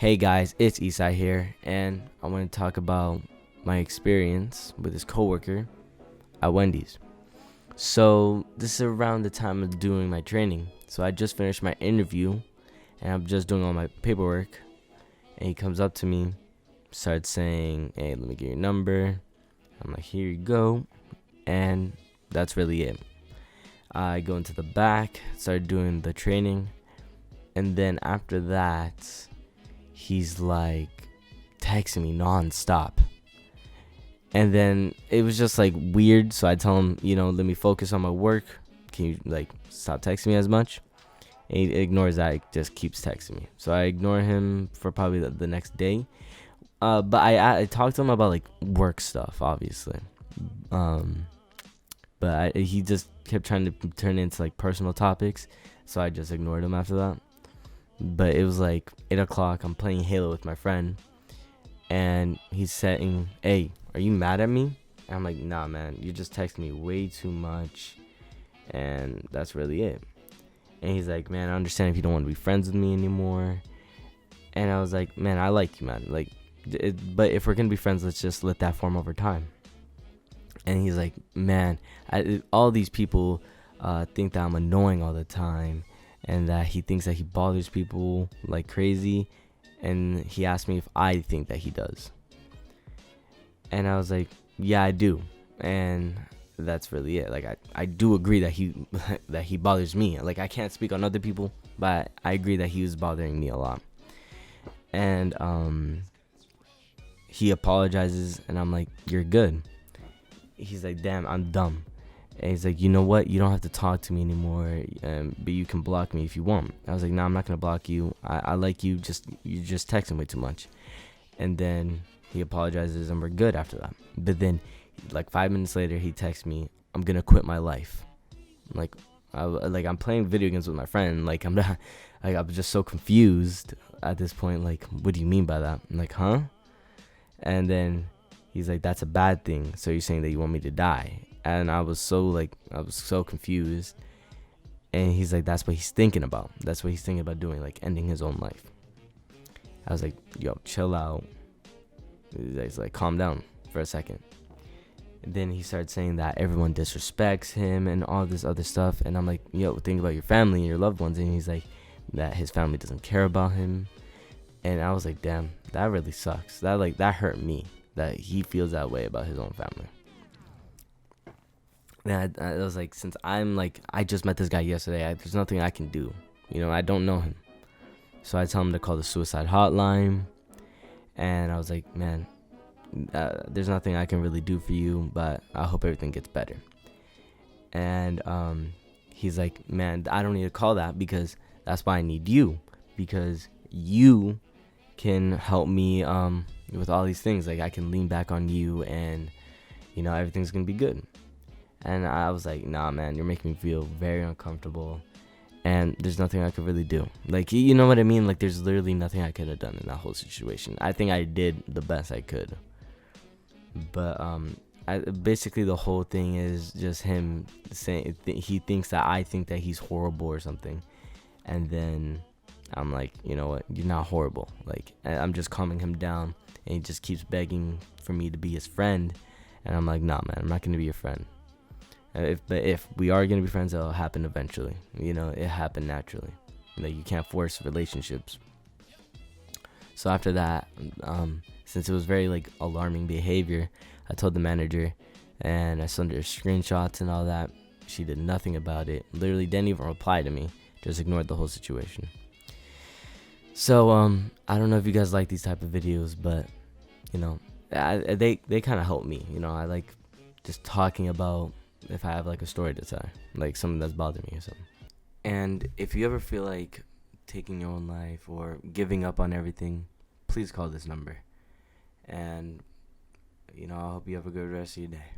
Hey guys, it's Isai here, and I want to talk about my experience with this coworker at Wendy's. So this is around the time of doing my training. So I just finished my interview, and I'm just doing all my paperwork. And he comes up to me, starts saying, "Hey, let me get your number." I'm like, "Here you go," and that's really it. I go into the back, start doing the training, and then after that, he's like texting me nonstop. And then it was just like weird. So I tell him, let me focus on my work. Can you like stop texting me as much? And he ignores that. He just keeps texting me. So I ignore him for probably the next day. But I talked to him about like work stuff, obviously. But he just kept trying to turn it into like personal topics. So I just ignored him after that. But it was like 8 o'clock. I'm playing Halo with my friend. And he's saying, "Hey, are you mad at me?" And I'm like, "Nah, man. You just text me way too much." And that's really it. And he's like, "Man, I understand if you don't want to be friends with me anymore." And I was like, "Man, I like you, man. Like, but if we're going to be friends, let's just let that form over time." And he's like, "Man, all these people think that I'm annoying all the time. And that he thinks that he bothers people like crazy. And he asked me if I think that he does." And I was like, "Yeah, I do." And that's really it. Like, I do agree that he that he bothers me. Like, I can't speak on other people, but I agree that he was bothering me a lot. And he apologizes, and I'm like, "You're good." He's like, "Damn, I'm dumb." And he's like, "You know what? You don't have to talk to me anymore, but you can block me if you want." I was like, "No, I'm not going to block you. I like you. You're just texting way too much." And then he apologizes, and we're good after that. But then, like 5 minutes later, he texts me, "I'm going to quit my life." Like, I'm playing video games with my friend. Like, I'm not, like, I'm just so confused at this point. Like, what do you mean by that? I'm like, huh? And then he's like, "That's a bad thing. So you're saying that you want me to die?" And I was so confused. And he's like, "That's what he's thinking about. That's what he's thinking about doing, like ending his own life." I was like, "Yo, chill out." He's like, "Calm down for a second." And then he started saying that everyone disrespects him and all this other stuff. And I'm like, "Yo, think about your family and your loved ones." And he's like, that his family doesn't care about him. And I was like, damn, that really sucks. That hurt me, that he feels that way about his own family. And I was like, since I just met this guy yesterday, there's nothing I can do. I don't know him. So I tell him to call the suicide hotline. And I was like, "Man, there's nothing I can really do for you, but I hope everything gets better." And he's like, "Man, I don't need to call that, because that's why I need you. Because you can help me with all these things. Like, I can lean back on you, and, everything's going to be good." And I was like, "Nah, man, you're making me feel very uncomfortable. And there's nothing I could really do." Like, you know what I mean? Like, there's literally nothing I could have done in that whole situation. I think I did the best I could. But basically the whole thing is just him saying he thinks that I think that he's horrible or something. And then I'm like, "You know what? You're not horrible." Like, I'm just calming him down. And he just keeps begging for me to be his friend. And I'm like, "Nah, man, I'm not going to be your friend. If we are going to be friends, it'll happen eventually. It happened naturally. Like, you can't force relationships." So after that, since it was very like alarming behavior, I told the manager, and I sent her screenshots and all that. She did nothing about it. Literally didn't even reply to me. Just ignored the whole situation. So I don't know if you guys like these type of videos, but they kind of help me. I like just talking about if I have like a story to tell, like something that's bothered me or something. And if you ever feel like taking your own life or giving up on everything, please call this number. And I hope you have a good rest of your day.